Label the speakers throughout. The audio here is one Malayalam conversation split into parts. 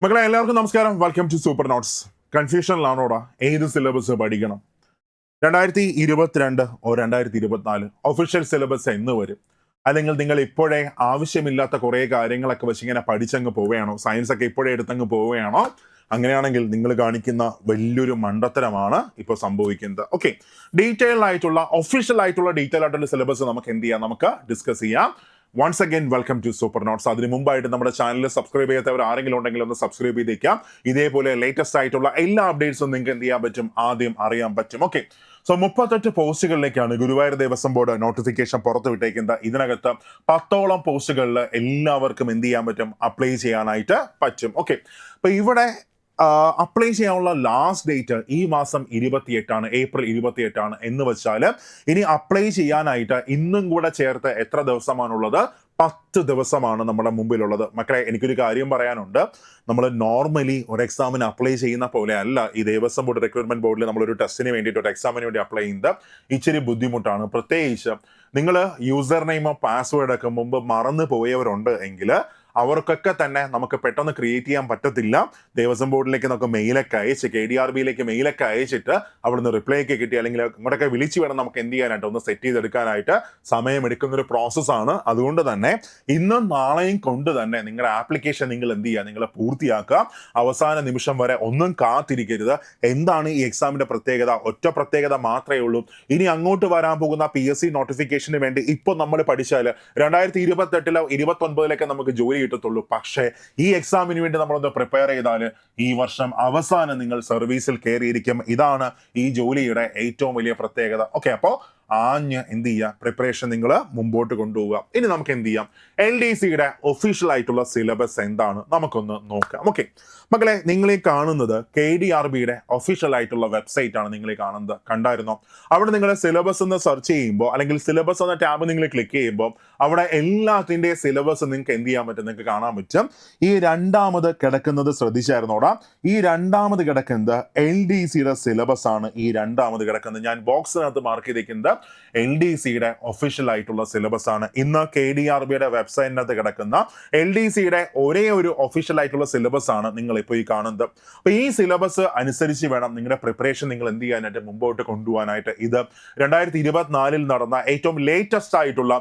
Speaker 1: മക്കളെ എല്ലാവർക്കും നമസ്കാരം. Welcome to super notes. കൺഫ്യൂഷനിലാണോടാ ഏത് സിലബസ് പഠിക്കണം? 2022 ഓ 2024 ഒഫീഷ്യൽ സിലബസ് എന്ന് വരും? അല്ലെങ്കിൽ നിങ്ങൾ ഇപ്പോഴേ ആവശ്യമില്ലാത്ത കുറേ കാര്യങ്ങളൊക്കെ വെച്ച് ഇങ്ങനെ പഠിച്ചങ്ങ് പോവുകയാണോ? സയൻസ് ഒക്കെ ഇപ്പോഴേ എടുത്തങ്ങ് പോവുകയാണോ? അങ്ങനെയാണെങ്കിൽ നിങ്ങൾ കാണിക്കുന്ന വലിയൊരു മണ്ടത്തരമാണ് ഇപ്പോൾ സംഭവിക്കുന്നത്. ഓക്കെ, ഡീറ്റെയിൽ ആയിട്ടുള്ള ഒഫീഷ്യൽ ആയിട്ടുള്ള സിലബസ് നമുക്ക് എന്ത് ചെയ്യാം, നമുക്ക് ഡിസ്കസ് ചെയ്യാം. Once again welcome to super Notes. അതിന് മുമ്പായിട്ട് നമ്മുടെ ചാനൽ സബ്സ്ക്രൈബ് ചെയ്യാത്തവർ ആരെങ്കിലും ഉണ്ടെങ്കിൽ ഒന്ന് സബ്സ്ക്രൈബ് ചെയ്തേക്കാം. ഇതേപോലെ ലേറ്റസ്റ്റ് ആയിട്ടുള്ള എല്ലാ അപ്ഡേറ്റ്സും നിങ്ങൾക്ക് എന്ത് ചെയ്യാൻ പറ്റും, ആദ്യം അറിയാൻ പറ്റും. ഓക്കെ, സോ 38 പോസ്റ്റുകളിലേക്കാണ് ഗുരുവായൂർ ദേവസ്വം ബോർഡ് നോട്ടിഫിക്കേഷൻ പുറത്തുവിട്ടേക്കുന്നത്. ഇതിനകത്ത് 10ഓളം പോസ്റ്റുകളിൽ എല്ലാവർക്കും എന്ത് ചെയ്യാൻ പറ്റും, അപ്ലൈ ചെയ്യാനായിട്ട് പറ്റും. ഓക്കെ, അപ്പൊ ഇവിടെ അപ്ലൈ ചെയ്യാനുള്ള ലാസ്റ്റ് ഡേറ്റ് ഈ മാസം 28 ഏപ്രിൽ 28 എന്ന് വെച്ചാൽ ഇനി അപ്ലൈ ചെയ്യാനായിട്ട് ഇന്നും കൂടെ ചേർത്ത് എത്ര ദിവസമാണുള്ളത്? 10 ദിവസമാണ് നമ്മുടെ മുമ്പിലുള്ളത്. മക്കളെ, എനിക്കൊരു കാര്യം പറയാനുണ്ട്. നമ്മൾ നോർമലി ഒരു എക്സാമിന് അപ്ലൈ ചെയ്യുന്ന പോലെ അല്ല ഈ ദേവസ്വം ബോർഡ് റിക്രൂട്ട്മെന്റ് ബോർഡിൽ നമ്മളൊരു ടെസ്റ്റിന് വേണ്ടിയിട്ട് ഒരു എക്സാമിന് വേണ്ടി അപ്ലൈ ചെയ്യുന്നത് ഇച്ചിരി ബുദ്ധിമുട്ടാണ്. പ്രത്യേകിച്ച് നിങ്ങൾ യൂസർ നെയിമോ പാസ്വേഡ് ഒക്കെ മുമ്പ് മറന്നു പോയവരുണ്ട് എങ്കിൽ അവർക്കൊക്കെ തന്നെ നമുക്ക് പെട്ടെന്ന് ക്രിയേറ്റ് ചെയ്യാൻ പറ്റത്തില്ല. ദേവസ്വം ബോർഡിലേക്ക് നമുക്ക് മെയിലൊക്കെ അയച്ച് KDRBയിലേക്ക് മെയിലൊക്കെ അയച്ചിട്ട് അവിടുന്ന് റിപ്ലൈ ഒക്കെ കിട്ടി അല്ലെങ്കിൽ ഇങ്ങോട്ടൊക്കെ വിളിച്ച് വേണം നമുക്ക് എന്ത് ചെയ്യാനായിട്ട് ഒന്ന് സെറ്റ് ചെയ്തെടുക്കാനായിട്ട് സമയമെടുക്കുന്ന ഒരു പ്രോസസ്സാണ്. അതുകൊണ്ട് തന്നെ ഇന്നും നാളെയും കൊണ്ട് തന്നെ നിങ്ങളുടെ ആപ്ലിക്കേഷൻ നിങ്ങൾ എന്ത് ചെയ്യുക, നിങ്ങൾ പൂർത്തിയാക്കുക. അവസാന നിമിഷം വരെ ഒന്നും കാത്തിരിക്കരുത്. എന്താണ് ഈ എക്സാമിന്റെ പ്രത്യേകത? ഒറ്റ പ്രത്യേകത മാത്രമേ ഉള്ളൂ. ഇനി അങ്ങോട്ട് വരാൻ പോകുന്ന PSC നോട്ടിഫിക്കേഷന് വേണ്ടി ഇപ്പോൾ നമ്മൾ പഠിച്ചാൽ 2028 29 നമുക്ക് ജോലി കിട്ടത്തുള്ളൂ. പക്ഷേ ഈ എക്സാമിന് വേണ്ടി നമ്മളൊന്ന് പ്രിപ്പയർ ചെയ്താൽ ഈ വർഷം അവസാനം നിങ്ങൾ സർവീസിൽ കയറിയിരിക്കും. ഇതാണ് ഈ ജോലിയുടെ ഏറ്റവും വലിയ പ്രത്യേകത. ഓക്കെ, അപ്പോൾ ആഞ്ഞ് എന്ത് ചെയ്യുക, പ്രിപ്പറേഷൻ നിങ്ങൾ മുമ്പോട്ട് കൊണ്ടുപോവുക. ഇനി നമുക്ക് എന്ത് ചെയ്യാം, LDCയുടെ ഒഫീഷ്യൽ ആയിട്ടുള്ള സിലബസ് എന്താണ് നമുക്കൊന്ന് നോക്കാം. ഓക്കെ മക്കളെ, നിങ്ങളീ കാണുന്നത് KDRBയുടെ ഒഫീഷ്യൽ ആയിട്ടുള്ള വെബ്സൈറ്റ് ആണ്. നിങ്ങളീ കാണുന്നത് കണ്ടായിരുന്നോ? അവിടെ നിങ്ങൾ സിലബസ് എന്ന് സെർച്ച് ചെയ്യുമ്പോൾ അല്ലെങ്കിൽ സിലബസ് എന്ന ടാബ് നിങ്ങൾ ക്ലിക്ക് ചെയ്യുമ്പോൾ അവിടെ എല്ലാത്തിൻ്റെ സിലബസ് നിങ്ങൾക്ക് എന്ത് ചെയ്യാൻ പറ്റും, നിങ്ങൾക്ക് കാണാൻ പറ്റും. ഈ രണ്ടാമത് കിടക്കുന്നത് ശ്രദ്ധിച്ചായിരുന്നോടാ? ഈ രണ്ടാമത് കിടക്കുന്നത് LDCയുടെ സിലബസ് ആണ്. ഈ രണ്ടാമത് കിടക്കുന്നത് ഞാൻ ബോക്സിനകത്ത് മാർക്ക് ചെയ്തിരിക്കുന്നത് LDCയുടെ ഒഫീഷ്യൽ ആയിട്ടുള്ള സിലബസ് ആണ്. ഇന്ന് KDRBയുടെ വെബ്സൈറ്റിനകത്ത് കിടക്കുന്ന LDCയുടെ ഒരേ ഒരു ഒഫീഷ്യൽ ആയിട്ടുള്ള സിലബസ് ആണ് നിങ്ങൾ ഇപ്പോൾ ഈ കാണുന്നത്. അപ്പൊ ഈ സിലബസ് അനുസരിച്ച് വേണം നിങ്ങളുടെ പ്രിപ്പറേഷൻ നിങ്ങൾ എന്ത് ചെയ്യാനായിട്ട് മുമ്പോട്ട് ഇത് 2024 നടന്ന ഏറ്റവും ലേറ്റസ്റ്റ് ആയിട്ടുള്ള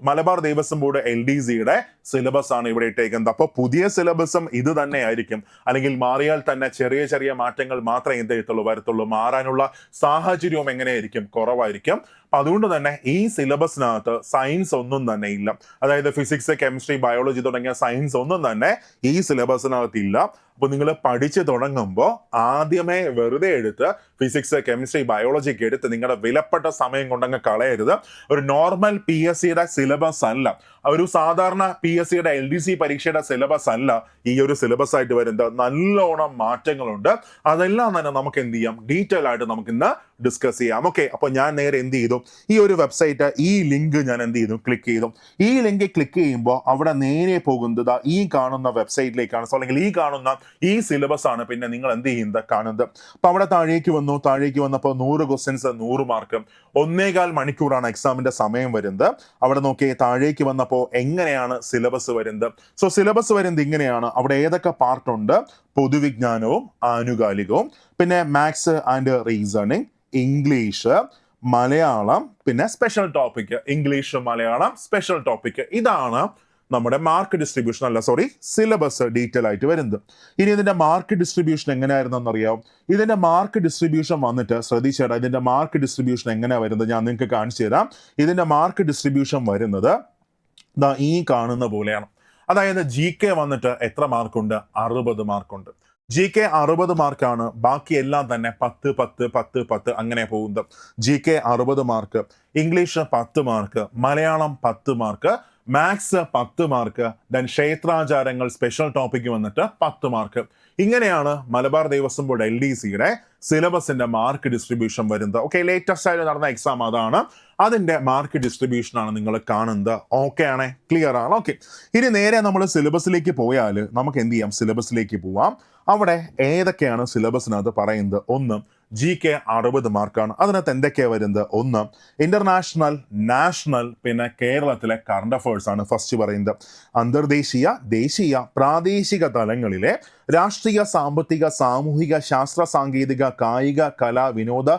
Speaker 1: മലബാർ ദേവസ്വം ബോർഡ് LDCയുടെ സിലബസ് ആണ് ഇവിടെ ഇട്ടേക്കുന്നത്. അപ്പോൾ പുതിയ സിലബസും ഇത് തന്നെ ആയിരിക്കും. അല്ലെങ്കിൽ മാറിയാൽ തന്നെ ചെറിയ ചെറിയ മാറ്റങ്ങൾ മാത്രമേ എന്ത് വരത്തുള്ളൂ. മാറാനുള്ള സാഹചര്യവും എങ്ങനെയായിരിക്കും, കുറവായിരിക്കും. അപ്പൊ അതുകൊണ്ട് തന്നെ ഈ സിലബസിനകത്ത് സയൻസ് ഒന്നും തന്നെ ഇല്ല. അതായത് ഫിസിക്സ്, കെമിസ്ട്രി, ബയോളജി തുടങ്ങിയ സയൻസ് ഒന്നും തന്നെ ഈ സിലബസിനകത്ത് ഇല്ല. അപ്പൊ നിങ്ങൾ പഠിച്ചു തുടങ്ങുമ്പോൾ ആദ്യമേ വെറുതെ എടുത്ത് ഫിസിക്സ്, കെമിസ്ട്രി, ബയോളജി ഒക്കെ എടുത്ത് നിങ്ങളുടെ വിലപ്പെട്ട സമയം കൊണ്ടങ്ങ് കളയരുത്. ഒരു നോർമൽ PSCയുടെ സിലബസ് അല്ല, ഒരു സാധാരണ PSCയുടെ LDC പരീക്ഷയുടെ സിലബസ് അല്ല ഈ ഒരു സിലബസ് ആയിട്ട് വരുന്നത്. നല്ലോണം മാറ്റങ്ങളുണ്ട്. അതെല്ലാം തന്നെ നമുക്ക് എന്ത് ചെയ്യാം, ഡീറ്റെയിൽ ആയിട്ട് നമുക്ക് ഇന്ന് ഡിസ്കസ് ചെയ്യാം. ഓക്കെ, അപ്പൊ ഞാൻ നേരെ എന്ത് ചെയ്തു, ഈ ഒരു വെബ്സൈറ്റ് ഈ ലിങ്ക് ഞാൻ എന്ത് ചെയ്തു, ക്ലിക്ക് ചെയ്തു. ഈ ലിങ്ക് ക്ലിക്ക് ചെയ്യുമ്പോൾ അവിടെ നേരെ പോകുന്നത് ഈ കാണുന്ന വെബ്സൈറ്റിലേക്കാണ്. സോ അല്ലെങ്കിൽ ഈ കാണുന്ന ഈ സിലബസ് ആണ് പിന്നെ നിങ്ങൾ എന്ത് ചെയ്യുന്നത്, കാണുന്നത്. അപ്പൊ അവിടെ താഴേക്ക് വന്നപ്പോൾ 100 ക്വസ്റ്റ്യൻസ് 100 മാർക്ക്. 1.25 മണിക്കൂറാണ് എക്സാമിന്റെ സമയം വരുന്നത്. അവിടെ നോക്കിയേ, താഴേക്ക് വന്നപ്പോൾ എങ്ങനെയാണ് സിലബസ് വരുന്നത്. സോ സിലബസ് വരുന്നത് ഇങ്ങനെയാണ്. അവിടെ ഏതൊക്കെ പാർട്ടുണ്ട്? പൊതുവിജ്ഞാനവും ആനുകാലികവും, പിന്നെ maths and reasoning, English, Malayalam, പിന്നെ special topic. English, Malayalam, special topic. ഇതാണ് നമ്മുടെ മാർക്ക് ഡിസ്ട്രിബ്യൂഷൻ സിലബസ് ഡീറ്റെയിൽ ആയിട്ട് വരുന്നത്. ഇനി ഇതിന്റെ മാർക്ക് ഡിസ്ട്രിബ്യൂഷൻ എങ്ങനെയായിരുന്നെന്ന് അറിയാം? ഇതിന്റെ മാർക്ക് ഡിസ്ട്രിബ്യൂഷൻ വന്നിട്ട് ശ്രദ്ധിച്ചേട്ടാ, ഇതിന്റെ മാർക്ക് ഡിസ്ട്രിബ്യൂഷൻ എങ്ങനെയാണ് വരുന്നത് ഞാൻ നിങ്ങൾക്ക് കാണിച്ചു തരാം. ഇതിന്റെ മാർക്ക് ഡിസ്ട്രിബ്യൂഷൻ വരുന്നത് ഈ കാണുന്ന പോലെയാണ്. അതായത് GK വന്നിട്ട് എത്ര മാർക്കുണ്ട്? 60 മാർക്കുണ്ട്. GK 60 മാർക്കാണ്. ബാക്കി എല്ലാം തന്നെ 10 10 10 10 അങ്ങനെ പോകുന്നത്. GK 60 mark, English 10 mark, Malayalam 10 mark, maths 10 mark, then ക്ഷേത്രാചാരങ്ങൾ സ്പെഷ്യൽ ടോപ്പിക്ക് വന്നിട്ട് 10 മാർക്ക്. ഇങ്ങനെയാണ് മലബാർ ദേവസ്വം ബോർഡ് LDCയുടെ സിലബസിന്റെ മാർക്ക് ഡിസ്ട്രിബ്യൂഷൻ വരുന്നത്. ഓക്കെ, ലേറ്റസ്റ്റ് ആയിട്ട് നടന്ന എക്സാം അതാണ്. അതിന്റെ മാർക്ക് ഡിസ്ട്രിബ്യൂഷൻ ആണ് നിങ്ങൾ കാണുന്നത്. ഓക്കെ ആണ്, ക്ലിയർ ആണ്? ഓക്കെ, ഇനി നേരെ നമ്മൾ സിലബസിലേക്ക് പോയാൽ നമുക്ക് എന്ത് ചെയ്യാം, സിലബസിലേക്ക് പോവാം. അവിടെ ഏതൊക്കെയാണ് സിലബസിനകത്ത് പറയുന്നത്? ഒന്ന്, GK 60 മാർക്കാണ്. അതിനകത്ത് എന്തൊക്കെയാണ് വരുന്നത്? ഒന്ന് ഇന്റർനാഷണൽ, നാഷണൽ, പിന്നെ കേരളത്തിലെ കറണ്ട് അഫയേഴ്സ് ആണ് ഫസ്റ്റ് പറയുന്നത്. അന്തർദേശീയ, ദേശീയ, പ്രാദേശിക തലങ്ങളിലെ രാഷ്ട്രീയ, സാമ്പത്തിക, സാമൂഹിക, ശാസ്ത്ര, സാങ്കേതിക, കായിക, കല, വിനോദ,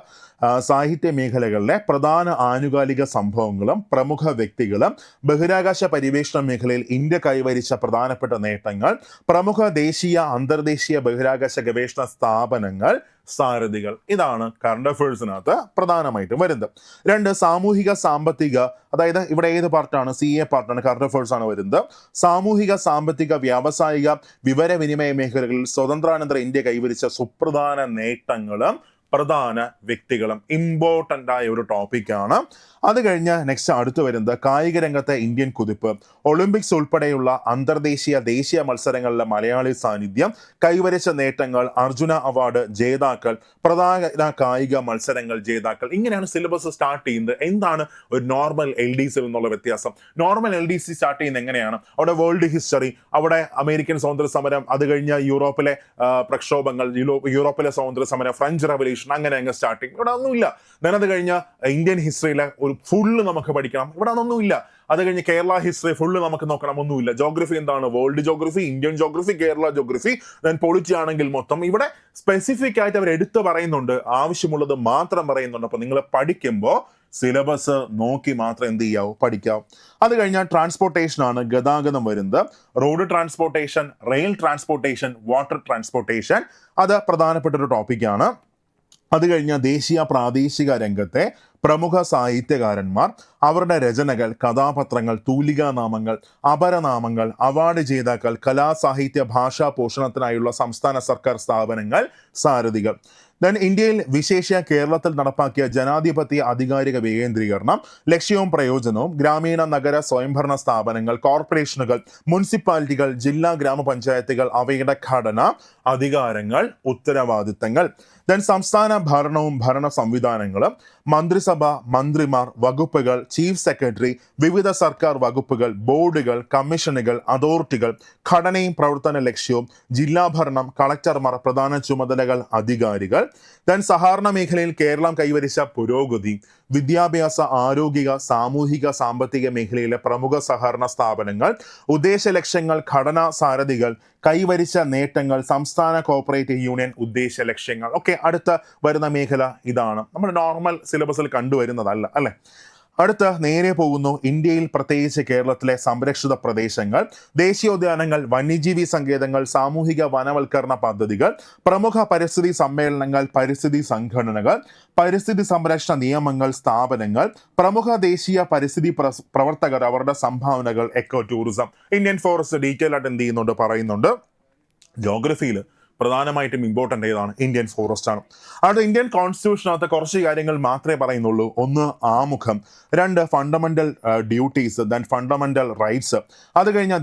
Speaker 1: സാഹിത്യ മേഖലകളിലെ പ്രധാന ആനുകാലിക സംഭവങ്ങളും പ്രമുഖ വ്യക്തികളും ബഹിരാകാശ പര്യവേഷണ മേഖലയിൽ ഇന്ത്യ കൈവരിച്ച പ്രധാനപ്പെട്ട നേട്ടങ്ങൾ, പ്രമുഖ ദേശീയ, അന്തർദേശീയ ബഹിരാകാശ ഗവേഷണ സ്ഥാപനങ്ങൾ, സാരഥികൾ. ഇതാണ് കറണ്ട് അഫയേഴ്സിനകത്ത് പ്രധാനമായിട്ടും വരുന്നത്. രണ്ട് സാമൂഹിക സാമ്പത്തിക, അതായത് ഇവിടെ ഏത് പാർട്ടാണ്? CA പാർട്ടാണ്, കറണ്ട് അഫയേഴ്സ് ആണ് വരുന്നത്. സാമൂഹിക സാമ്പത്തിക വ്യാവസായിക വിവരവിനിമയ മേഖലകളിൽ സ്വതന്ത്രാനന്തര ഇന്ത്യ കൈവരിച്ച സുപ്രധാന നേട്ടങ്ങളും പ്രധാന വ്യക്തികളും ഇമ്പോർട്ടൻ്റ് ആയ ഒരു ടോപ്പിക്കാണ്. അത് കഴിഞ്ഞ് നെക്സ്റ്റ് അടുത്ത് വരുന്നത് കായിക രംഗത്തെ ഇന്ത്യൻ കുതിപ്പ്, ഒളിമ്പിക്സ് ഉൾപ്പെടെയുള്ള അന്തർദേശീയ, ദേശീയ മത്സരങ്ങളിലെ മലയാളി സാന്നിധ്യം, കൈവരിച്ച നേട്ടങ്ങൾ, അർജുന അവാർഡ് ജേതാക്കൾ, പ്രധാന കായിക മത്സരങ്ങൾ ജേതാക്കൾ. ഇങ്ങനെയാണ് സിലബസ് സ്റ്റാർട്ട് ചെയ്യുന്നത്. എന്താണ് ഒരു നോർമൽ LDC എന്നുള്ള വ്യത്യാസം? നോർമൽ LDC സ്റ്റാർട്ട് ചെയ്യുന്നത് എങ്ങനെയാണ്? അവിടെ വേൾഡ് ഹിസ്റ്ററി, അവിടെ അമേരിക്കൻ സ്വാതന്ത്ര്യ സമരം, അത് കഴിഞ്ഞ് യൂറോപ്പിലെ പ്രക്ഷോഭങ്ങൾ, യൂറോപ്പിലെ സ്വാതന്ത്ര്യ സമരം, ഫ്രഞ്ച് റവല്യൂഷൻ, അങ്ങനെ അങ്ങ് സ്റ്റാർട്ടിങ്. ഇവിടെ ഒന്നുമില്ല. അത് കഴിഞ്ഞ ഇന്ത്യൻ ഹിസ്റ്ററിയിലെ ഒരു ഫുള്ള് നമുക്ക് പഠിക്കണം, ഇവിടെ ഒന്നുമില്ല. അത് കഴിഞ്ഞ് കേരള ഹിസ്റ്ററി ഫുള്ള് നമുക്ക് നോക്കണം, ഒന്നുമില്ല. ജോഗ്രഫി എന്താണ്? World geography, Indian geography, Kerala geography, then polity ആണെങ്കിൽ മൊത്തം. ഇവിടെ സ്പെസിഫിക് ആയിട്ട് അവർ എടുത്ത് പറയുന്നുണ്ട്, ആവശ്യമുള്ളത് മാത്രം പറയുന്നുണ്ട്. അപ്പൊ നിങ്ങൾ പഠിക്കുമ്പോൾ സിലബസ് നോക്കി മാത്രം എന്ത് ചെയ്യാവൂ? പഠിക്കാവും. അത് കഴിഞ്ഞാൽ ട്രാൻസ്പോർട്ടേഷൻ ആണ്, ഗതാഗതം വരുന്നത്. Road transportation, rail transportation, water transportation, അത് പ്രധാനപ്പെട്ട ഒരു ടോപ്പിക്കാണ്. അത് കഴിഞ്ഞാൽ ദേശീയ, പ്രാദേശിക രംഗത്തെ പ്രമുഖ സാഹിത്യകാരന്മാർ, അവരുടെ രചനകൾ, കഥാപാത്രങ്ങൾ, തൂലികാനാമങ്ങൾ, അപരനാമങ്ങൾ, അവാർഡ് ജേതാക്കൾ, കലാസാഹിത്യ ഭാഷാ പോഷണത്തിനായുള്ള സംസ്ഥാന സർക്കാർ സ്ഥാപനങ്ങൾ, സാരഥികൾ. ദെൻ ഇന്ത്യയിൽ വിശേഷ്യ കേരളത്തിൽ നടപ്പാക്കിയ ജനാധിപത്യ അധികാരിക വികേന്ദ്രീകരണം, ലക്ഷ്യവും പ്രയോജനവും, ഗ്രാമീണ നഗര സ്വയംഭരണ സ്ഥാപനങ്ങൾ, കോർപ്പറേഷനുകൾ, മുനിസിപ്പാലിറ്റികൾ, ജില്ലാ ഗ്രാമപഞ്ചായത്തുകൾ, അവയുടെ ഘടന, അധികാരങ്ങൾ, ഉത്തരവാദിത്തങ്ങൾ. ദെൻ സംസ്ഥാന ഭരണവും ഭരണ സംവിധാനങ്ങളും, മന്ത്രിസഭ, മന്ത്രിമാർ, വകുപ്പുകൾ, ചീഫ് സെക്രട്ടറി, വിവിധ സർക്കാർ വകുപ്പുകൾ, ബോർഡുകൾ, കമ്മീഷനുകൾ, അതോറിറ്റികൾ, ഘടനയും പ്രവർത്തന ലക്ഷ്യവും, ജില്ലാ ഭരണം, കളക്ടർമാർ, പ്രധാന ചുമതലകൾ, അധികാരികൾ. ദെൻ സഹകരണ മേഖലയിൽ കേരളം കൈവരിച്ച പുരോഗതി, വിദ്യാഭ്യാസ, ആരോഗ്യ, സാമൂഹിക, സാമ്പത്തിക മേഖലയിലെ പ്രമുഖ സഹകരണ സ്ഥാപനങ്ങൾ, ഉദ്ദേശ ലക്ഷ്യങ്ങൾ, ഘടനാ സാരഥികൾ, കൈവരിച്ച നേട്ടങ്ങൾ, സംസ്ഥാന കോർപ്പറേറ്റ് യൂണിയൻ ഉദ്ദേശ ലക്ഷ്യങ്ങൾ. ഓക്കെ, അടുത്ത വരുന്ന മേഖല ഇതാണ്. നമ്മൾ നോർമൽ സിലബസിൽ കണ്ടുവരുന്നതല്ല, അല്ലെ? അടുത്ത് നേരെ പോകുന്നു. ഇന്ത്യയിൽ പ്രത്യേകിച്ച് കേരളത്തിലെ സംരക്ഷിത പ്രദേശങ്ങൾ, ദേശീയോദ്യാനങ്ങൾ, വന്യജീവി സങ്കേതങ്ങൾ, സാമൂഹിക വനവൽക്കരണ പദ്ധതികൾ, പ്രമുഖ പരിസ്ഥിതി സമ്മേളനങ്ങൾ, പരിസ്ഥിതി സംഘടനകൾ, പരിസ്ഥിതി സംരക്ഷണ നിയമങ്ങൾ, സ്ഥാപനങ്ങൾ, പ്രമുഖ ദേശീയ പരിസ്ഥിതി പ്രവർത്തകർ, അവരുടെ സംഭാവനകൾ, eco tourism. Indian forest detail ആയിട്ട് എന്ത് ചെയ്യുന്നുണ്ട്? പറയുന്നുണ്ട്. ജോഗ്രഫിയിൽ പ്രധാനമായിട്ടും ഇമ്പോർട്ടൻ്റ് ഏതാണ്? ഇന്ത്യൻ ഫോറസ്റ്റ് ആണ്. അത് ഇന്ത്യൻ കോൺസ്റ്റിറ്റ്യൂഷനകത്ത് കുറച്ച് കാര്യങ്ങൾ മാത്രമേ പറയുന്നുള്ളൂ. ഒന്ന് ആമുഖം, രണ്ട് fundamental duties, then fundamental rights, അത് കഴിഞ്ഞ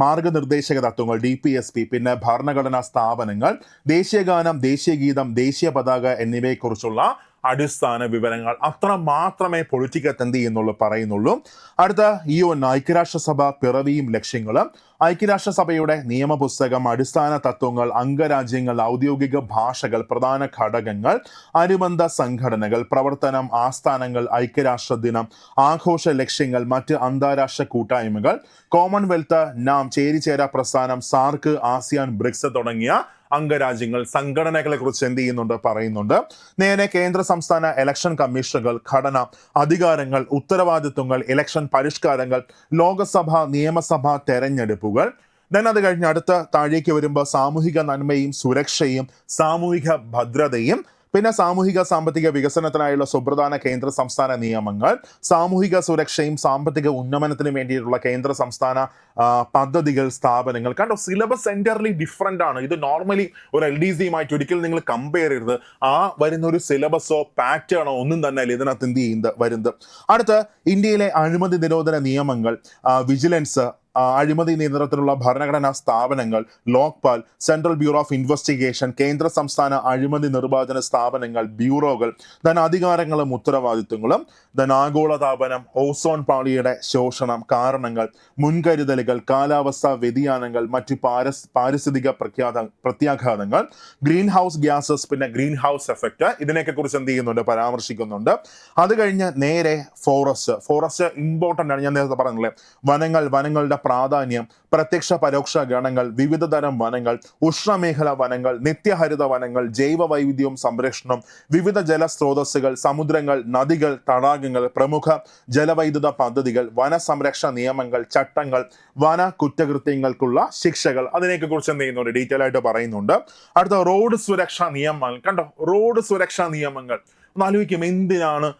Speaker 1: മാർഗനിർദ്ദേശക തത്വങ്ങൾ, DPSP, പിന്നെ ഭരണഘടനാ സ്ഥാപനങ്ങൾ, ദേശീയഗാനം, ദേശീയ ഗീതം, ദേശീയ പതാക എന്നിവയെക്കുറിച്ചുള്ള അടിസ്ഥാന വിവരങ്ങൾ. അത്ര മാത്രമേ പൊളിറ്റിക്കത്ത് എന്ത് ചെയ്യുന്നുള്ളൂ? പറയുന്നുള്ളൂ. അടുത്ത UN, ഐക്യരാഷ്ട്രസഭ, പിറവിയും ലക്ഷ്യങ്ങളും, ഐക്യരാഷ്ട്രസഭയുടെ നിയമപുസ്തകം, അടിസ്ഥാന തത്വങ്ങൾ, അംഗരാജ്യങ്ങൾ, ഔദ്യോഗിക ഭാഷകൾ, പ്രധാന ഘടകങ്ങൾ, അനുബന്ധ സംഘടനകൾ, പ്രവർത്തനം, ആസ്ഥാനങ്ങൾ, ഐക്യരാഷ്ട്ര ദിനം, ആഘോഷ ലക്ഷ്യങ്ങൾ, മറ്റ് അന്താരാഷ്ട്ര കൂട്ടായ്മകൾ, കോമൺവെൽത്ത്, നാം, ചേരിചേരാ പ്രസ്ഥാനം, സാർക്ക്, ആസിയാൻ, ബ്രിക്സ് തുടങ്ങിയ അംഗരാജ്യങ്ങൾ, സംഘടനകളെ കുറിച്ച് എന്ത് ചെയ്യുന്നുണ്ട്? പറയുന്നുണ്ട്. നേരെ കേന്ദ്ര സംസ്ഥാന ഇലക്ഷൻ കമ്മീഷനുകൾ, ഘടന, അധികാരങ്ങൾ, ഉത്തരവാദിത്വങ്ങൾ, ഇലക്ഷൻ പരിഷ്കാരങ്ങൾ, ലോകസഭ, നിയമസഭ, തെരഞ്ഞെടുപ്പുകൾ. ദെൻ അത് കഴിഞ്ഞ് അടുത്ത താഴേക്ക് വരുമ്പോൾ സാമൂഹിക നന്മയും സുരക്ഷയും സാമൂഹിക ഭദ്രതയും, പിന്നെ സാമൂഹിക സാമ്പത്തിക വികസനത്തിനായുള്ള സുപ്രധാന കേന്ദ്ര സംസ്ഥാന നിയമങ്ങൾ, സാമൂഹിക സുരക്ഷയും സാമ്പത്തിക ഉന്നമനത്തിനും വേണ്ടിയിട്ടുള്ള കേന്ദ്ര സംസ്ഥാന പദ്ധതികൾ, സ്ഥാപനങ്ങൾ. കണ്ടോ, സിലബസ് എൻറ്റയർലി ഡിഫറെൻ്റ് ആണ്. ഇത് നോർമലി ഒരു LDCയുമായിട്ട് ഒരിക്കലും നിങ്ങൾ കമ്പയർ ചെയ്യരുത്. ആ വരുന്ന ഒരു സിലബസോ പാറ്റേണോ ഒന്നും തന്നെ അല്ല ഇതിനകത്ത് എന്ത് ചെയ്യുന്നത് വരുന്നത്. അടുത്ത ഇന്ത്യയിലെ അഴിമതി നിരോധന നിയമങ്ങൾ, വിജിലൻസ്, അഴിമതി നിയന്ത്രണത്തിനുള്ള ഭരണഘടനാ സ്ഥാപനങ്ങൾ, Lokpal, central bureau of investigation, കേന്ദ്ര സംസ്ഥാന അഴിമതി നിർമ്മാർജ്ജന സ്ഥാപനങ്ങൾ, ബ്യൂറോകൾ, അധികാരങ്ങളും ഉത്തരവാദിത്വങ്ങളും, ആഗോളതാപനം, ഓസോൺ പാളിയുടെ ശോഷണം, കാരണങ്ങൾ, മുൻകരുതലുകൾ, കാലാവസ്ഥാ വ്യതിയാനങ്ങൾ, മറ്റു പാരിസ്ഥിതിക പ്രത്യാഘാതങ്ങൾ, ഗ്രീൻ ഹൗസ് ഗ്യാസസ്, പിന്നെ ഗ്രീൻ ഹൗസ് എഫക്റ്റ്, ഇതിനെയൊക്കെ കുറിച്ച് എന്ത് ചെയ്യുന്നുണ്ട്, പരാമർശിക്കുന്നുണ്ട്. അത് കഴിഞ്ഞ് നേരെ ഫോറസ്റ്റ് ഇമ്പോർട്ടൻ്റ് ആണ്. ഞാൻ നേരത്തെ പറഞ്ഞില്ലേ, വനങ്ങളുടെ പ്രാധാന്യം, പ്രത്യക്ഷ പരോക്ഷ ഗണങ്ങൾ, വിവിധ തരം വനങ്ങൾ, ഉഷ്ണമേഖല വനങ്ങൾ, നിത്യഹരിത വനങ്ങൾ, ജൈവ വൈവിധ്യവും സംരക്ഷണം, വിവിധ ജലസ്രോതസ്സുകൾ, സമുദ്രങ്ങൾ, നദികൾ, തടാകങ്ങൾ, പ്രമുഖ ജലവൈദ്യുത പദ്ധതികൾ, വനസംരക്ഷണ നിയമങ്ങൾ, ചട്ടങ്ങൾ, വന കുറ്റകൃത്യങ്ങൾക്കുള്ള ശിക്ഷകൾ, അതിനെയൊക്കെ കുറിച്ച് എന്ത് ചെയ്യുന്നുണ്ട്, ഡീറ്റെയിൽ ആയിട്ട് പറയുന്നുണ്ട്. അടുത്ത റോഡ് സുരക്ഷാ നിയമങ്ങൾ. കണ്ടോ, റോഡ് സുരക്ഷാ നിയമങ്ങൾ ഒന്ന് ആലോചിക്കും, എന്തിനാണ്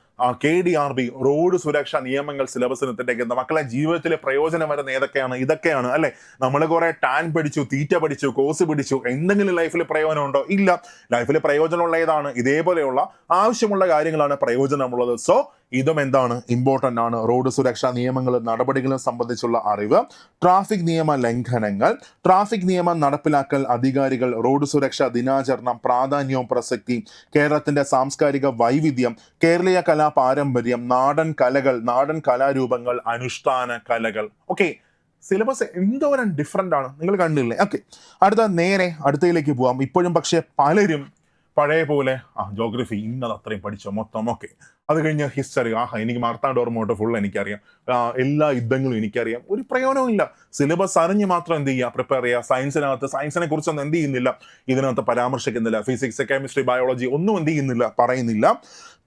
Speaker 1: KDRB റോഡ് സുരക്ഷാ നിയമങ്ങൾ സിലബസിൽ ഇട്ടിട്ടേക്കുന്നത്? മക്കളെ, ജീവിതത്തിലെ പ്രയോജനം വരുന്ന ഏതൊക്കെയാണ്? ഇതൊക്കെയാണ് അല്ലെ. നമ്മൾ കുറെ ടാൻ പഠിച്ചു, തീറ്റ പഠിച്ചു, കോഴ്സ് പിടിച്ചു, എന്തെങ്കിലും ലൈഫിൽ പ്രയോജനം ഉണ്ടോ? ഇല്ല. ലൈഫിൽ പ്രയോജനമുള്ള ഏതാണ്? ഇതേപോലെയുള്ള ആവശ്യമുള്ള കാര്യങ്ങളാണ് പ്രയോജനമുള്ളത്. സോ ഇതും എന്താണ്, ഇമ്പോർട്ടൻ്റ് ആണ്. റോഡ് സുരക്ഷാ നിയമങ്ങളും നടപടികളും സംബന്ധിച്ചുള്ള അറിവ്, ട്രാഫിക് നിയമ ലംഘനങ്ങൾ, ട്രാഫിക് നിയമം നടപ്പിലാക്കൽ അധികാരികൾ, റോഡ് സുരക്ഷാ ദിനാചരണം, പ്രാധാന്യവും പ്രസക്തി, കേരളത്തിന്റെ സാംസ്കാരിക വൈവിധ്യം, കേരളീയ കലാ പാരമ്പര്യം, നാടൻ കലകൾ, നാടൻ കലാരൂപങ്ങൾ, അനുഷ്ഠാന കലകൾ. ഓക്കെ, സിലബസ് എന്തോരം ഡിഫറെൻ്റ് ആണ്, നിങ്ങൾ കണ്ടില്ലേ? ഓക്കെ, നേരെ അടുത്തയിലേക്ക് പോവാം. ഇപ്പോഴും പക്ഷേ പലരും പഴയ പോലെ ജോഗ്രഫി ഇന്നത് അത്രയും പഠിച്ചോ മൊത്തം. ഓക്കെ, അത് കഴിഞ്ഞ് ഹിസ്റ്ററി, എനിക്ക് മാർത്താണ്ഡ ഓർമ്മ ഫുൾ എനിക്കറിയാം, എല്ലാ യുദ്ധങ്ങളും എനിക്കറിയാം. ഒരു പ്രയോജനവും ഇല്ല. സിലബസ് അറിഞ്ഞ് മാത്രം എന്ത് ചെയ്യുക, പ്രിപ്പയർ ചെയ്യുക. സയൻസിനെ കുറിച്ചൊന്നും എന്ത് ചെയ്യുന്നില്ല, ഇതിനകത്ത് പരാമർശിക്കുന്നില്ല. ഫിസിക്സ്, കെമിസ്ട്രി, ബയോളജി ഒന്നും എന്ത് ചെയ്യുന്നില്ല, പറയുന്നില്ല.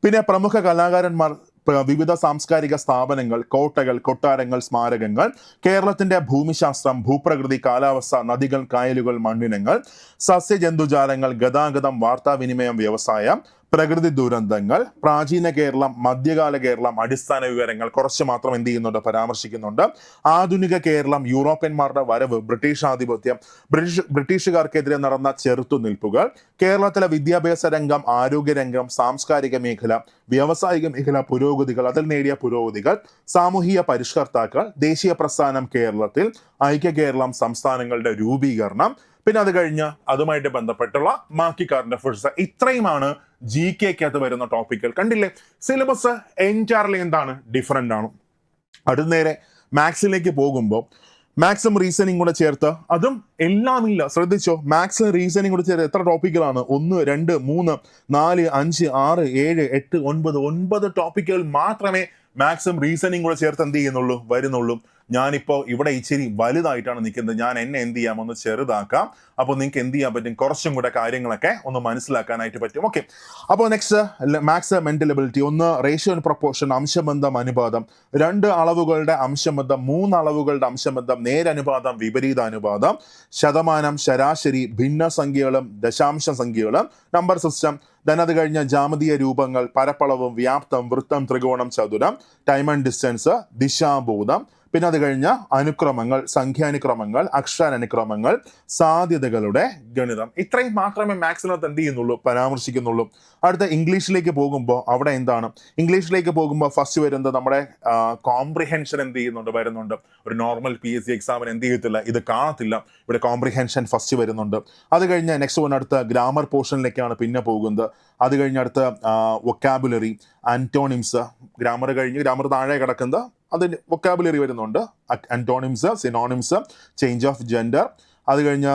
Speaker 1: പിന്നെ പ്രമുഖ കലാകാരന്മാർ, വിവിധ സാംസ്കാരിക സ്ഥാപനങ്ങൾ, കോട്ടകൾ, കൊട്ടാരങ്ങൾ, സ്മാരകങ്ങൾ, കേരളത്തിന്റെ ഭൂമിശാസ്ത്രം, ഭൂപ്രകൃതി, കാലാവസ്ഥ, നദികൾ, കായലുകൾ, മണ്ണിനങ്ങൾ, സസ്യജന്തുജാലങ്ങൾ, ഗതാഗതം, വാർത്താവിനിമയം, വ്യവസായം, പ്രകൃതി ദുരന്തങ്ങൾ, പ്രാചീന കേരളം, മധ്യകാല കേരളം, അടിസ്ഥാന വിവരങ്ങൾ കുറച്ച് മാത്രം എന്ത് ചെയ്യുന്നുണ്ട്, പരാമർശിക്കുന്നുണ്ട്. ആധുനിക കേരളം, യൂറോപ്യന്മാരുടെ വരവ്, ബ്രിട്ടീഷ് ആധിപത്യം, ബ്രിട്ടീഷുകാർക്കെതിരെ നടന്ന ചെറുത്തുനിൽപ്പുകൾ, കേരളത്തിലെ വിദ്യാഭ്യാസ രംഗം, ആരോഗ്യരംഗം, സാംസ്കാരിക മേഖല, വ്യാവസായിക മേഖല, പുരോഗതികൾ, അതിൽ നേടിയ പുരോഗതികൾ, സാമൂഹിക പരിഷ്കർത്താക്കൾ, ദേശീയ പ്രസ്ഥാനം കേരളത്തിൽ, ഐക്യ കേരളം, സംസ്ഥാനങ്ങളുടെ രൂപീകരണം, പിന്നെ അത് കഴിഞ്ഞ് അതുമായിട്ട് ബന്ധപ്പെട്ടുള്ള ബാക്കി കറണ്ട് അഫയേഴ്സ്. ഇത്രയുമാണ് GK വരുന്ന ടോപ്പിക്കുകൾ. കണ്ടില്ലേ, സിലബസ് എൻറ്റയർലി എന്താണ്, ഡിഫറെൻ്റ് ആണ്. അടുത്ത നേരെ മാത്സിലേക്ക് പോകുമ്പോൾ മാത്സും റീസണിങ് കൂടെ ചേർത്ത്, അതും എല്ലാം ഇല്ല, ശ്രദ്ധിച്ചോ. മാത്സ് റീസണിങ് കൂടെ ചേർത്ത് എത്ര ടോപ്പിക്കുകളാണ്? 1, 2, 3, 4, 5, 6, 7, 8, 9 ടോപ്പിക്കുകൾ മാത്രമേ മാത്സും റീസണിങ് കൂടെ ചേർത്ത് എന്ത് ചെയ്യുന്നുള്ളൂ, വരുന്നുള്ളൂ. ഞാനിപ്പോൾ ഇവിടെ ഇച്ചിരി വലുതായിട്ടാണ് നിൽക്കുന്നത്. ഞാൻ എന്നെ എന്ത് ചെയ്യാം, ഒന്ന് ചെറുതാക്കാം. അപ്പോൾ നിങ്ങൾക്ക് എന്ത് ചെയ്യാൻ പറ്റും, കുറച്ചും കൂടെ കാര്യങ്ങളൊക്കെ ഒന്ന് മനസ്സിലാക്കാനായിട്ട് പറ്റും. ഓക്കെ, അപ്പോൾ next maths mental ability. 1 ratio and proportion, അംശബന്ധം, അനുപാതം. 2 അളവുകളുടെ അംശബന്ധം, 3 അളവുകളുടെ അംശബന്ധം, നേരനുപാതം, വിപരീത അനുപാതം, ശതമാനം, ശരാശരി, ഭിന്നസംഖ്യകളും ദശാംശ സംഖ്യകളും, നമ്പർ സിസ്റ്റം. അത് കഴിഞ്ഞ ജാമതീയ രൂപങ്ങൾ, പരപ്പളവും, വ്യാപ്തം, വൃത്തം, ത്രികോണം, ചതുരം, ടൈം ആൻഡ് ഡിസ്റ്റൻസ്, ദിശാബോധം. പിന്നെ അത് കഴിഞ്ഞ അനുക്രമങ്ങൾ, സംഖ്യാനുക്രമങ്ങൾ, അക്ഷരാനുക്രമങ്ങൾ, സാധ്യതകളുടെ ഗണിതം. ഇത്രയും മാത്രമേ മാത്സിനകത്ത് എന്ത് ചെയ്യുന്നുള്ളൂ, പരാമർശിക്കുന്നുള്ളൂ. അടുത്ത ഇംഗ്ലീഷിലേക്ക് പോകുമ്പോൾ അവിടെ എന്താണ്, ഇംഗ്ലീഷിലേക്ക് പോകുമ്പോൾ ഫസ്റ്റ് വരുന്നത് നമ്മുടെ കോംപ്രിഹെൻഷൻ എന്ത് ചെയ്യുന്നുണ്ട്, വരുന്നുണ്ട്. ഒരു നോർമൽ PSC എക്സാമിന് എന്ത് ചെയ്യത്തില്ല, ഇത് കാണത്തില്ല. ഇവിടെ കോംപ്രിഹെൻഷൻ ഫസ്റ്റ് വരുന്നുണ്ട്. അത് കഴിഞ്ഞ് നെക്സ്റ്റ് അടുത്ത ഗ്രാമർ പോർഷനിലേക്കാണ് പിന്നെ പോകുന്നത്. അത് കഴിഞ്ഞ് അടുത്ത വൊക്കാബുലറി, ആന്റോണിംസ്. ഗ്രാമർ കഴിഞ്ഞ് ഗ്രാമർ താഴെ കിടക്കുന്നത് അതിന് വൊക്കാബുലറി വരുന്നുണ്ട്. Antonyms, synonyms, change of gender. അത് കഴിഞ്ഞ്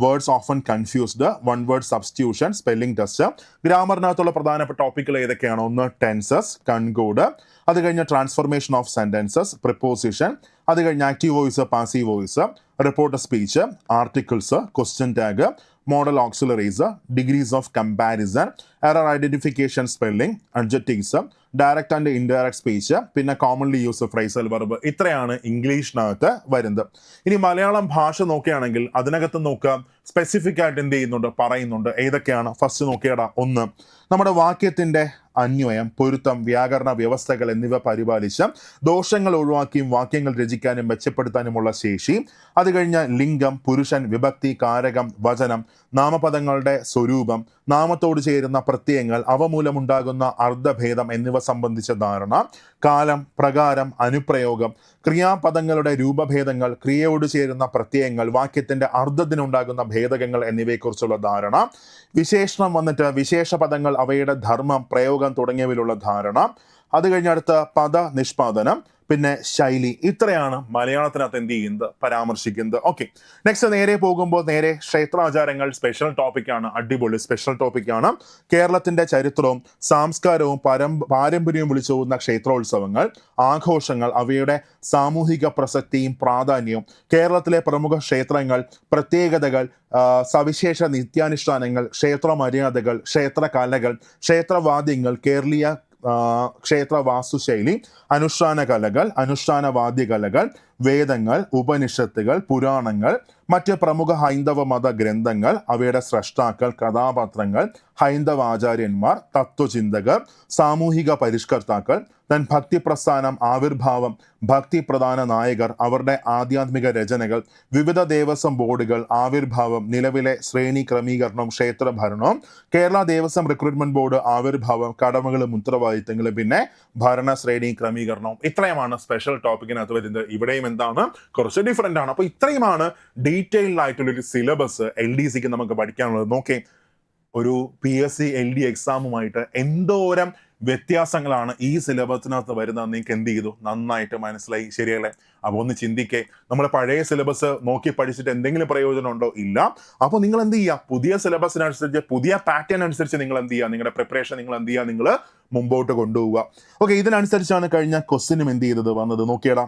Speaker 1: words often confused, one word substitution, spelling test. ഗ്രാമറിനകത്തുള്ള പ്രധാനപ്പെട്ട ടോപ്പിക്കുകൾ ഏതൊക്കെയാണ്? 1 ടെൻസസ്, കൺകോഡ്. അത് കഴിഞ്ഞ് ട്രാൻസ്ഫോർമേഷൻ ഓഫ് സെന്റൻസസ്, പ്രിപ്പോസിഷൻ. അത് കഴിഞ്ഞ് active voice, passive voice, report speech, articles, question tag, modal auxiliaries, degrees of comparison, error identification, spelling, adjectives, direct and indirect speech, പിന്നെ കോമൺലി യൂസ് ഫ്രൈസൽ വെർബ്. ഇത്രയാണ് ഇംഗ്ലീഷിനകത്ത് വരുന്നത്. ഇനി മലയാളം ഭാഷ നോക്കുകയാണെങ്കിൽ അതിനകത്ത് നോക്കുക, സ്പെസിഫിക് ആയിട്ട് എന്ത് ചെയ്യുന്നുണ്ട്, പറയുന്നുണ്ട്. ഏതൊക്കെയാണ്? ഫസ്റ്റ് നോക്കിയടാ, 1 നമ്മുടെ വാക്യത്തിന്റെ അന്വയം, പൊരുത്തം, വ്യാകരണ വ്യവസ്ഥകൾ എന്നിവ പരിപാലിച്ച് ദോഷങ്ങൾ ഒഴിവാക്കിയും വാക്യങ്ങൾ രചിക്കാനും മെച്ചപ്പെടുത്താനുമുള്ള ശേഷി. അത് കഴിഞ്ഞ് ലിംഗം, പുരുഷൻ, വിഭക്തി, കാരകം, വചനം, നാമപദങ്ങളുടെ സ്വരൂപം, നാമത്തോട് ചേരുന്ന പ്രത്യയങ്ങൾ, അവ മൂലമുണ്ടാകുന്ന അർത്ഥഭേദം എന്നിവ സംബന്ധിച്ച ധാരണ, കാലം, പ്രകാരം, അനുപ്രയോഗം, ക്രിയാപദങ്ങളുടെ രൂപഭേദങ്ങൾ, ക്രിയയോട് ചേരുന്ന പ്രത്യയങ്ങൾ, വാക്യത്തിന്റെ അർത്ഥത്തിനുണ്ടാകുന്ന ഭേദകങ്ങൾ എന്നിവയെക്കുറിച്ചുള്ള ധാരണ, വിശേഷണം വന്നിട്ട് വിശേഷപദങ്ങൾ, അവയുടെ ധർമ്മം, പ്രയോഗം തുടങ്ങിയവയിലുള്ള ധാരണ, അത് കഴിഞ്ഞ അടുത്ത പദ നിഷ്പാദനം, പിന്നെ ശൈലി. ഇത്രയാണ് മലയാളത്തിനകത്ത് എന്ത് ചെയ്യുന്നത്, പരാമർശിക്കുന്നത്. ഓക്കെ, നെക്സ്റ്റ് നേരെ പോകുമ്പോൾ നേരെ ക്ഷേത്രാചാരങ്ങൾ സ്പെഷ്യൽ ടോപ്പിക്കാണ്. അടിപൊളി സ്പെഷ്യൽ ടോപ്പിക്കാണ്. കേരളത്തിന്റെ ചരിത്രവും സംസ്കാരവും പാരമ്പര്യവും വിളിച്ചോതുന്ന ക്ഷേത്രോത്സവങ്ങൾ, ആഘോഷങ്ങൾ, അവയുടെ സാമൂഹിക പ്രസക്തിയും പ്രാധാന്യവും, കേരളത്തിലെ പ്രമുഖ ക്ഷേത്രങ്ങൾ, പ്രത്യേകതകൾ, സവിശേഷ നിത്യാനുഷ്ഠാനങ്ങൾ, ക്ഷേത്ര മര്യാദകൾ, ക്ഷേത്ര കലകൾ, ക്ഷേത്രവാദ്യങ്ങൾ, കേരളീയ ക്ഷേത്ര വാസ്തുശൈലി, അനുഷ്ഠാന കലകൾ, അനുഷ്ഠാന വാദ്യകലകൾ, വേദങ്ങൾ, ഉപനിഷത്തുകൾ, പുരാണങ്ങൾ, മറ്റ് പ്രമുഖ ഹൈന്ദവ മത ഗ്രന്ഥങ്ങൾ, അവയുടെ സ്രഷ്ടാക്കൾ, കഥാപാത്രങ്ങൾ, ഹൈന്ദവ ആചാര്യന്മാർ, തത്വചിന്തകർ, സാമൂഹിക പരിഷ്കർത്താക്കൾ, തൻ ഭക്തിപ്രസ്ഥാനം, ആവിർഭാവം, ഭക്തിപ്രധാന നായകർ, അവരുടെ ആധ്യാത്മിക രചനകൾ, വിവിധ ദേവസ്വം ബോർഡുകൾ, ആവിർഭാവം, നിലവിലെ ശ്രേണി ക്രമീകരണവും ക്ഷേത്രഭരണവും, കേരള ദേവസ്വം റിക്രൂട്ട്മെന്റ് ബോർഡ് ആവിർഭാവം, കടമകളും ഉത്തരവാദിത്തങ്ങളും, പിന്നെ ഭരണ ശ്രേണി ക്രമീകരണവും. ഇത്രയുമാണ് സ്പെഷ്യൽ ടോപ്പിക്കിനകത്ത് വരുന്നത്. ഇവിടെയും എന്താണ്, കുറച്ച് ഡിഫറെന്റ് ആണ്. അപ്പൊ ഇത്രയുമാണ് ഡീറ്റെയിൽഡ് ആയിട്ടുള്ളൊരു സിലബസ് LDCക്ക് നമുക്ക് പഠിക്കാനുള്ളത്. നോക്കേ, ഒരു PSC LD എക്സാമുമായിട്ട് എന്തോരം വ്യത്യാസങ്ങളാണ് ഈ സിലബസിനകത്ത് വരുന്നത് നിങ്ങൾക്ക് എന്ത് ചെയ്തു, നന്നായിട്ട് മനസ്സിലായി, ശരിയല്ലേ? അപ്പോൾ ഒന്ന് ചിന്തിക്കേ, നമ്മൾ പഴയ സിലബസ് നോക്കി പഠിച്ചിട്ട് എന്തെങ്കിലും പ്രയോജനം ഉണ്ടോ? ഇല്ല. അപ്പോൾ നിങ്ങൾ എന്ത് ചെയ്യുക, പുതിയ സിലബസിനനുസരിച്ച്, പുതിയ പാറ്റേൺ അനുസരിച്ച് നിങ്ങൾ എന്ത് ചെയ്യുക, നിങ്ങളുടെ പ്രിപ്പറേഷൻ നിങ്ങൾ എന്ത് ചെയ്യുക, നിങ്ങൾ മുമ്പോട്ട് കൊണ്ടുപോവുക. ഓക്കെ, ഇതിനനുസരിച്ചാണ് കഴിഞ്ഞ ക്വസ്റ്റ്യനും എന്ത് ചെയ്തത് വന്നത്. നോക്കിയടാ,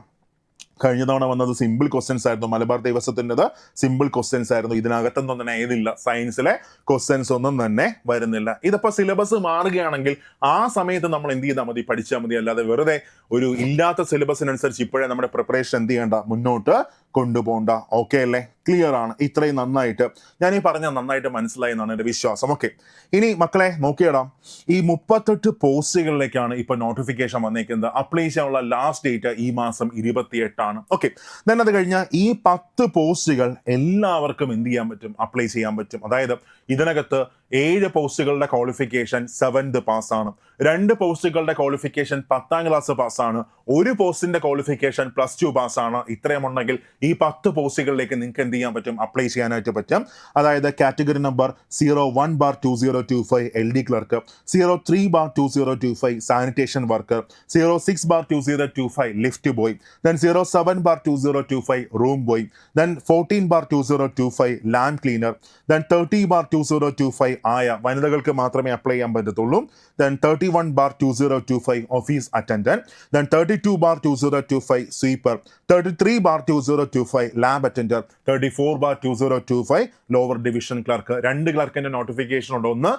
Speaker 1: കഴിഞ്ഞ തവണ വന്നത് സിമ്പിൾ ക്വസ്റ്റ്യൻസ് ആയിരുന്നു. മലബാർ ദേവസ്വത്തിൻ്റെത് സിമ്പിൾ ക്വസ്റ്റ്യൻസ് ആയിരുന്നു. ഇതിനകത്തൊന്നും തന്നെ ഏതില്ല, സയൻസിലെ ക്വസ്റ്റ്യൻസ് ഒന്നും തന്നെ വരുന്നില്ല. ഇതിപ്പോൾ സിലബസ് മാറുകയാണെങ്കിൽ ആ സമയത്ത് നമ്മൾ എന്ത് ചെയ്താൽ മതി, പഠിച്ചാൽ മതി. അല്ലാതെ വെറുതെ ഒരു ഇല്ലാത്ത സിലബസിനനുസരിച്ച് ഇപ്പോഴേ നമ്മുടെ പ്രിപ്പറേഷൻ എന്ത് ചെയ്യേണ്ട, മുന്നോട്ട് കൊണ്ടുപോകണ്ട. ഓക്കെ അല്ലേ? ക്ലിയർ ആണ്? ഇത്രയും നന്നായിട്ട് ഞാൻ ഈ പറഞ്ഞ നന്നായിട്ട് മനസ്സിലായി എന്നാണ് എൻ്റെ വിശ്വാസം. ഓക്കെ, ഇനി മക്കളെ നോക്കിയിടാം, ഈ 38 പോസ്റ്റുകളിലേക്കാണ് ഇപ്പൊ നോട്ടിഫിക്കേഷൻ വന്നേക്കുന്നത്. അപ്ലൈ ചെയ്യാനുള്ള ലാസ്റ്റ് ഡേറ്റ് ഈ മാസം 28 ഓക്കെ, ദെൻ അത് കഴിഞ്ഞാൽ ഈ 10 പോസ്റ്റുകൾ എല്ലാവർക്കും എന്ത് ചെയ്യാൻ പറ്റും, അപ്ലൈ ചെയ്യാൻ പറ്റും. അതായത് ഇതിനകത്ത് 7 പോസ്റ്റുകളുടെ ക്വാളിഫിക്കേഷൻ 7th പാസ്സാണ്, 2 പോസ്റ്റുകളുടെ ക്വാളിഫിക്കേഷൻ 10ാം ക്ലാസ് പാസ്സാണ്, 1 പോസ്റ്റിന്റെ ക്വാളിഫിക്കേഷൻ +2 പാസ്സാണ്. ഇത്രയും ഉണ്ടെങ്കിൽ ഈ 10 പോസ്റ്റുകളിലേക്ക് നിങ്ങൾക്ക് എന്ത് ചെയ്യാൻ പറ്റും, അപ്ലൈ ചെയ്യാനായിട്ട് പറ്റും. അതായത് category number 01/2025 LD clerk, 03/2025 sanitation worker, 06/2025 lift boy, then 07/2025 room boy, then 14/2025 land cleaner, then 30/2025 ആയ വനിതകൾക്ക് മാത്രമേ അപ്ലൈ ചെയ്യാൻ പറ്റത്തുള്ളൂ. Then 31/2025 office attendant, then 32/2025 sweeper, 33/2025 lab attender, 34/2025 lower division clerk. 2 ക്ലർക്കിന്റെ നോട്ടിഫിക്കേഷൻ ഉണ്ട്, ഒന്ന്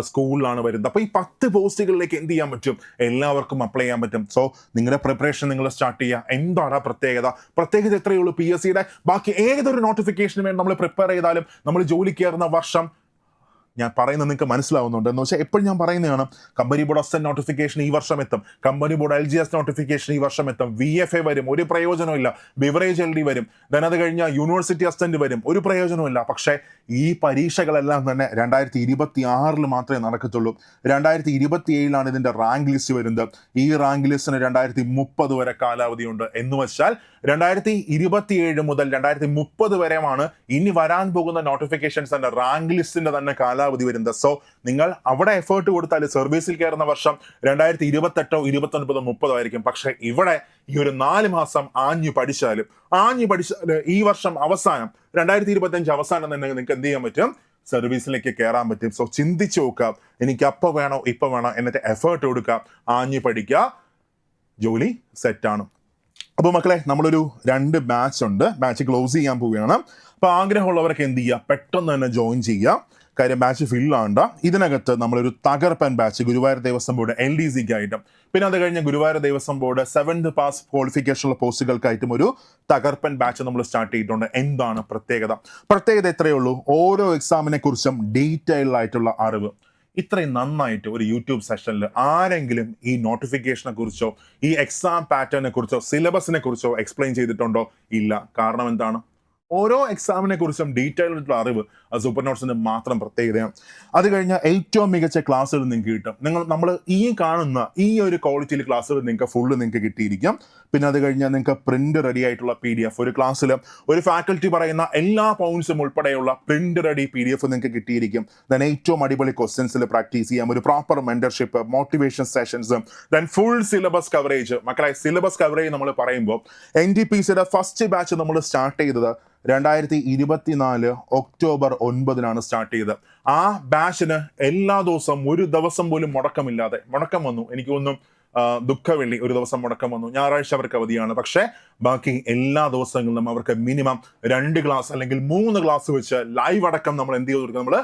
Speaker 1: സ്കൂളിലാണ് വരുന്നത്. അപ്പൊ ഈ 10 പോസ്റ്റുകളിലേക്ക് എന്ത് ചെയ്യാൻ പറ്റും, എല്ലാവർക്കും അപ്ലൈ ചെയ്യാൻ പറ്റും. സോ നിങ്ങളുടെ പ്രിപ്പറേഷൻ നിങ്ങൾ സ്റ്റാർട്ട് ചെയ്യുക. എന്താണ് പ്രത്യേകത എത്രയേ ഉള്ളൂ, PSCയുടെ ബാക്കി ഏതൊരു നോട്ടിഫിക്കേഷന് വേണ്ടി നമ്മൾ പ്രിപ്പയർ ചെയ്താലും നമ്മൾ ജോലി കയറുന്ന വർഷം, ഞാൻ പറയുന്നത് നിങ്ങൾക്ക് മനസ്സിലാവുന്നുണ്ട് എന്ന് വെച്ചാൽ എപ്പോഴും ഞാൻ പറയുന്നതാണ്, കമ്പനി ബോർഡ് അസിസ്റ്റന്റ് നോട്ടിഫിക്കേഷൻ ഈ വർഷം എത്തും, കമ്പനി ബോർഡ് LGS നോട്ടിഫിക്കേഷൻ ഈ വർഷം എത്തും, VFA വരും, ഒരു പ്രയോജനമില്ല, ബിവറേജ് LD വരും, ദെൻ അത് കഴിഞ്ഞാൽ യൂണിവേഴ്സിറ്റി അസിസ്റ്റന്റ് വരും, ഒരു പ്രയോജനമില്ല. പക്ഷേ ഈ പരീക്ഷകളെല്ലാം തന്നെ 2026 മാത്രമേ നടക്കത്തുള്ളൂ. 2027 ഇതിന്റെ റാങ്ക് ലിസ്റ്റ് വരുന്നത്. ഈ റാങ്ക് ലിസ്റ്റിന് 2030 വരെ കാലാവധിയുണ്ട്. എന്ന് വെച്ചാൽ 2027 മുതൽ 2030 വരെയാണ് ഇനി വരാൻ പോകുന്ന നോട്ടിഫിക്കേഷൻസിന്റെ റാങ്ക് ലിസ്റ്റിന്റെ തന്നെ കാലാവധി വരുന്നത്. സോ നിങ്ങൾ അവിടെ എഫേർട്ട് കൊടുത്താൽ സർവീസിൽ കയറുന്ന വർഷം 2028, 29, 30 ആയിരിക്കും. പക്ഷെ ഇവിടെ ഈ ഒരു 4 മാസം ആഞ്ഞു പഠിച്ചാൽ ഈ വർഷം അവസാനം 2025 അവസാനം തന്നെ നിങ്ങൾക്ക് എന്ത് ചെയ്യാൻ പറ്റും, സർവീസിലേക്ക് കയറാൻ പറ്റും. സോ ചിന്തിച്ചു നോക്കാം, എനിക്ക് അപ്പോൾ വേണോ ഇപ്പൊ വേണോ, എന്നിട്ട് എഫേർട്ട് കൊടുക്കുക, ആഞ്ഞു പഠിക്കുക, ജോലി സെറ്റാണ്. അപ്പോൾ മക്കളെ, നമ്മളൊരു 2 ബാച്ച് ഉണ്ട്, ബാച്ച് ക്ലോസ് ചെയ്യാൻ പോവുകയാണ്. അപ്പോൾ ആഗ്രഹമുള്ളവരൊക്കെ എന്ത് ചെയ്യുക, പെട്ടെന്ന് തന്നെ ജോയിൻ ചെയ്യുക. കാര്യം ബാച്ച് ഫില്ലാണ്ട. ഇതിനകത്ത് നമ്മളൊരു തകർപ്പൻ ബാച്ച് ഗുരുവായൂർ ദേവസ്വം ബോർഡ് LDCക്കായിട്ടും, പിന്നെ അത് കഴിഞ്ഞ Guruvayur Devaswom board 7th pass ക്വാളിഫിക്കേഷനുള്ള പോസ്റ്റുകൾക്കായിട്ടും ഒരു തകർപ്പൻ ബാച്ച് നമ്മൾ സ്റ്റാർട്ട് ചെയ്തിട്ടുണ്ട്. എന്താണ് പ്രത്യേകത എത്രയേ ഉള്ളൂ, ഓരോ എക്സാമിനെ കുറിച്ചും ഡീറ്റെയിൽഡ് ആയിട്ടുള്ള അറിവ്. ഇത്രയും നന്നായിട്ട് ഒരു യൂട്യൂബ് സെഷനിൽ ആരെങ്കിലും ഈ നോട്ടിഫിക്കേഷനെ കുറിച്ചോ ഈ എക്സാം പാറ്റേണിനെ കുറിച്ചോ സിലബസിനെ കുറിച്ചോ എക്സ്പ്ലെയിൻ ചെയ്തിട്ടുണ്ടോ? ഇല്ല. കാരണം എന്താണ്? ഓരോ എക്സാമിനെ കുറിച്ചും ഡീറ്റെയിൽഡ് ആയിട്ടുള്ള അറിവ് സൂപ്പർ നോട്ട്സിന്റെ മാത്രം പ്രത്യേകതയാണ്. അത് കഴിഞ്ഞാൽ ഏറ്റവും മികച്ച ക്ലാസ്സുകൾ നിങ്ങൾക്ക് കിട്ടും. നമ്മൾ ഈ കാണുന്ന ഈ ഒരു ക്വാളിറ്റിയിൽ ക്ലാസ്സുകൾ നിങ്ങൾക്ക് ഫുള്ള് നിങ്ങൾക്ക് കിട്ടിയിരിക്കും. പിന്നെ അത് കഴിഞ്ഞാൽ നിങ്ങൾക്ക് പ്രിന്റ് റെഡി ആയിട്ടുള്ള PDF, ഒരു ക്ലാസ്സിൽ ഒരു ഫാക്കൽറ്റി പറയുന്ന എല്ലാ പോയിന്റ്സും ഉൾപ്പെടെയുള്ള പ്രിന്റ് റെഡി PDF നിങ്ങൾക്ക് കിട്ടിയിരിക്കും. ദെൻ ഏറ്റവും അടിപൊളി ക്വസ്റ്റ്യൻസിൽ പ്രാക്ടീസ് ചെയ്യാം, ഒരു proper mentorship, motivation sessions, then full syllabus coverage. മക്കളെ, സിലബസ് കവറേജ് നമ്മൾ പറയുമ്പോൾ NTPCയുടെ ഫസ്റ്റ് ബാച്ച് നമ്മൾ സ്റ്റാർട്ട് ചെയ്തത് 2024 ഒക്ടോബർ 9 സ്റ്റാർട്ട് ചെയ്തത്. ആ ബാച്ചിന് എല്ലാ ദിവസവും ഒരു ദിവസം പോലും മുടക്കം വന്നു. എനിക്ക് തോന്നുന്നു ദുഃഖവെള്ളി ഒരു ദിവസം മുടക്കം വന്നു, ഞായറാഴ്ച അവർക്ക് അവധിയാണ്. പക്ഷേ ബാക്കി എല്ലാ ദിവസങ്ങളിലും അവർക്ക് മിനിമം 2 ക്ലാസ് അല്ലെങ്കിൽ 3 ക്ലാസ് വെച്ച് ലൈവ് അടക്കം നമ്മൾ എന്ത് ചെയ്തു കൊടുക്കുക, നമ്മൾ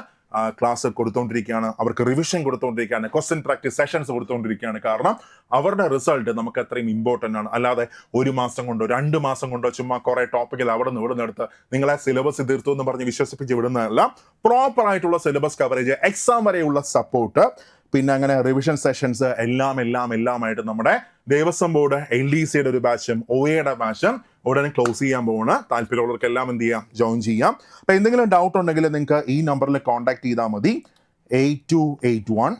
Speaker 1: ക്ലാസ് കൊടുത്തുകൊണ്ടിരിക്കുകയാണ്. അവർക്ക് റിവിഷൻ കൊടുത്തുകൊണ്ടിരിക്കുകയാണ്, ക്വസ്റ്റ്യൻ പ്രാക്ടീസ് സെഷൻസ് കൊടുത്തുകൊണ്ടിരിക്കുകയാണ്. കാരണം അവരുടെ റിസൾട്ട് നമുക്ക് അത്രയും ഇമ്പോർട്ടൻ്റ് ആണ്. അല്ലാതെ 1 മാസം കൊണ്ടോ 2 മാസം കൊണ്ടോ ചുമ്മാ കുറേ ടോപ്പിക്കിൽ അവിടെ നിന്ന് ഇവിടെ നിന്നെടുത്ത് നിങ്ങളെ സിലബസ് തീർത്തു എന്ന് പറഞ്ഞ് വിശ്വസിപ്പിച്ച് വിടുന്നതല്ല. പ്രോപ്പർ ആയിട്ടുള്ള സിലബസ് കവറേജ്, എക്സാം വരെയുള്ള സപ്പോർട്ട്, പിന്നെ അങ്ങനെ റിവിഷൻ സെഷൻസ് എല്ലാമായിട്ട് നമ്മുടെ ദേവസ്വം ബോർഡ് LDCയുടെ ഒരു ബാച്ചും OAയുടെ ബാച്ചും ഉടനെ ക്ലോസ് ചെയ്യാൻ പോവാണ്. താല്പര്യമുള്ളവർക്ക് എല്ലാം എന്ത് ചെയ്യാം, ജോയിൻ ചെയ്യാം. അപ്പോൾ എന്തെങ്കിലും ഡൗട്ട് ഉണ്ടെങ്കിൽ നിങ്ങൾക്ക് ഈ നമ്പറിൽ കോൺടാക്ട് ചെയ്താൽ മതി. 8281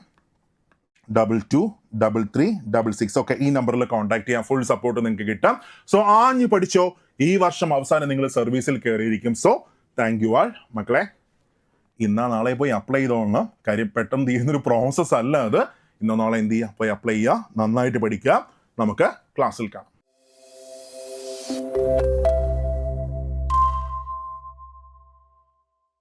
Speaker 1: 223366. ഓക്കെ, ഈ നമ്പറിൽ കോൺടാക്ട് ചെയ്യാം. ഫുൾ സപ്പോർട്ട് നിങ്ങൾക്ക് കിട്ടാം. സോ ആഞ്ഞു പഠിച്ചോ, ഈ വർഷം അവസാനം നിങ്ങൾ സർവീസിൽ കയറിയിരിക്കും. സോ താങ്ക് യു ആൾ മക്കളെ. ഇന്നാ നാളെ പോയി അപ്ലൈ ചെയ്തോളണം. കാര്യം പെട്ടെന്ന് ചെയ്യുന്നൊരു പ്രോസസ്സ് അല്ല അത്. ഇന്നോ നാളെ എന്ത് ചെയ്യുക, പോയി അപ്ലൈ ചെയ്യുക, നന്നായിട്ട് പഠിക്കുക. നമുക്ക് ക്ലാസ്സിൽ കാണാം.